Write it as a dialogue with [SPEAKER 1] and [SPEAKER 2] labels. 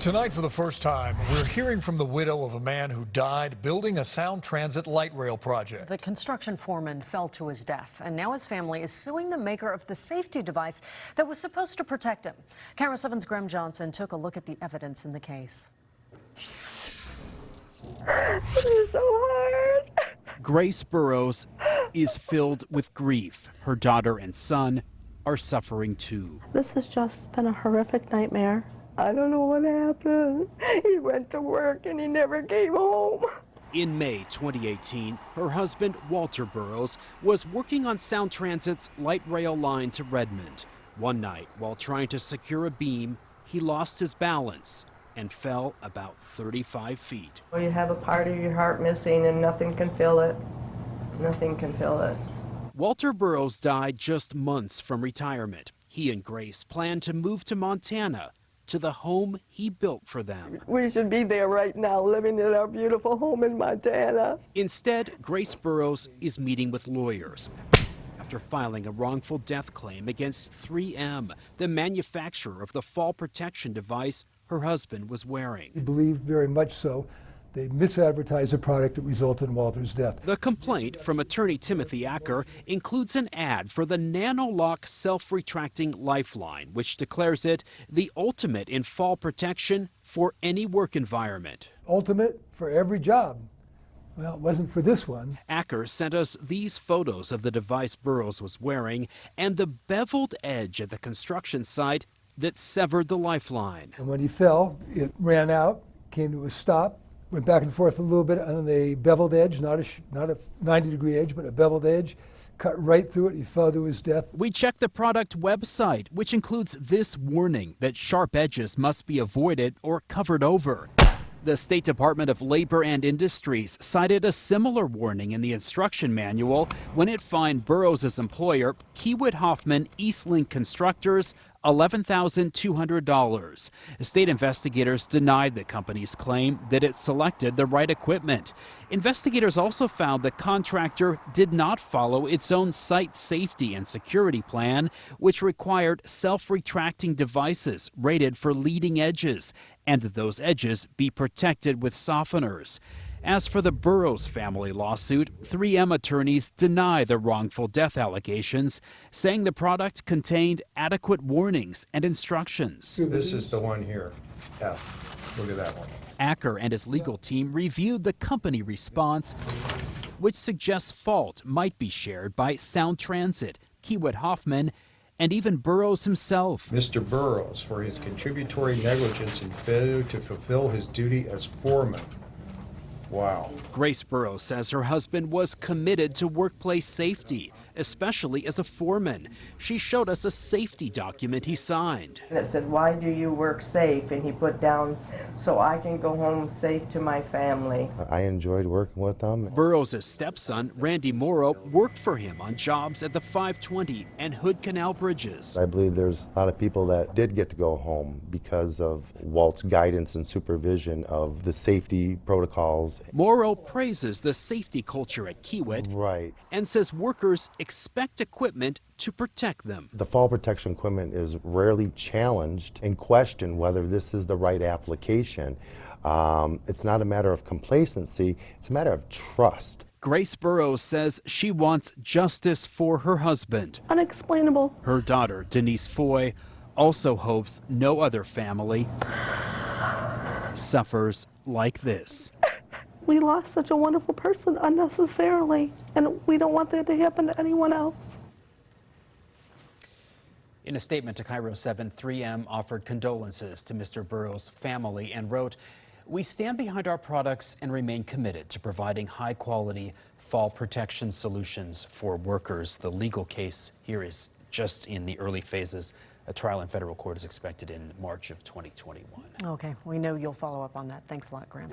[SPEAKER 1] Tonight, for the first time, we're hearing from the widow of a man who died building a Sound Transit light rail project.
[SPEAKER 2] The construction foreman fell to his death, and now his family is suing the maker of the safety device that was supposed to protect him. Camera 7's Graham Johnson took a look at the evidence in the case.
[SPEAKER 3] It is so hard.
[SPEAKER 4] Grace Burrows is filled with grief. Her daughter and son are suffering too.
[SPEAKER 3] This has just been a horrific nightmare. I don't know what happened. He went to work and he never came home.
[SPEAKER 4] In May 2018, her husband, Walter Burrows, was working on Sound Transit's light rail line to Redmond. One night, while trying to secure a beam, he lost his balance and fell about 35 feet.
[SPEAKER 3] Well, you have a part of your heart missing and nothing can fill it. Nothing can fill it.
[SPEAKER 4] Walter Burrows died just months from retirement. He and Grace planned to move to Montana, to the home he built for them.
[SPEAKER 3] We should be there right now, living in our beautiful home in Montana.
[SPEAKER 4] Instead, Grace Burrows is meeting with lawyers after filing a wrongful death claim against 3M, the manufacturer of the fall protection device her husband was wearing.
[SPEAKER 5] We believe very much so. They misadvertised the product that resulted in Walter's death.
[SPEAKER 4] The complaint from attorney Timothy Acker includes an ad for the NanoLock self-retracting lifeline, which declares it the ultimate in fall protection for any work environment.
[SPEAKER 5] Ultimate for every job. Well, it wasn't for this one.
[SPEAKER 4] Acker sent us these photos of the device Burrows was wearing and the beveled edge at the construction site that severed the lifeline.
[SPEAKER 5] And when he fell, it ran out, came to a stop, went back and forth a little bit on the beveled edge, not a 90-degree edge, but a beveled edge, cut right through it. He fell to his death.
[SPEAKER 4] We checked the product website, which includes this warning that sharp edges must be avoided or covered over. The State Department of Labor and Industries cited a similar warning in the instruction manual when it fined Burrows' employer, Kiewit Hoffman Eastlink Constructors, $11,200. State investigators denied the company's claim that it selected the right equipment. Investigators also found the contractor did not follow its own site safety and security plan, which required self-retracting devices rated for leading edges, and that those edges be protected with softeners. As for the Burrows family lawsuit, 3M attorneys deny the wrongful death allegations, saying the product contained adequate warnings and instructions.
[SPEAKER 6] This is the one here, F. Look at that one.
[SPEAKER 4] Acker and his legal team reviewed the company response, which suggests fault might be shared by Sound Transit, Kiewit Hoffman, and even Burrows himself.
[SPEAKER 6] Mr. Burrows, for his contributory negligence and failure to fulfill his duty as foreman. Wow.
[SPEAKER 4] Grace Burrows says her husband was committed to workplace safety, especially as a foreman. She showed us a safety document he signed.
[SPEAKER 3] And it said, "Why do you work safe?" And he put down, "So I can go home safe to my family."
[SPEAKER 7] I enjoyed working with them.
[SPEAKER 4] Burrows' stepson, Randy Morrow, worked for him on jobs at the 520 and Hood Canal bridges.
[SPEAKER 7] I believe there's a lot of people that did get to go home because of Walt's guidance and supervision of the safety protocols.
[SPEAKER 4] Morrow praises the safety culture at Kiewit,
[SPEAKER 7] Right.
[SPEAKER 4] and says workers expect equipment to protect them.
[SPEAKER 7] The fall protection equipment is rarely challenged and questioned whether this is the right application. It's not a matter of complacency, it's a matter of trust.
[SPEAKER 4] Grace Burrows says she wants justice for her husband.
[SPEAKER 3] Unexplainable.
[SPEAKER 4] Her daughter, Denise Foy, also hopes no other family suffers like this.
[SPEAKER 3] We lost such a wonderful person unnecessarily, and we don't want that to happen to anyone else.
[SPEAKER 8] In a statement to Cairo 7, 3M offered condolences to Mr. Burrows' family and wrote, "We stand behind our products and remain committed to providing high-quality fall protection solutions for workers." The legal case here is just in the early phases. A trial in federal court is expected in March of 2021.
[SPEAKER 2] Okay, we know you'll follow up on that. Thanks a lot, Graham.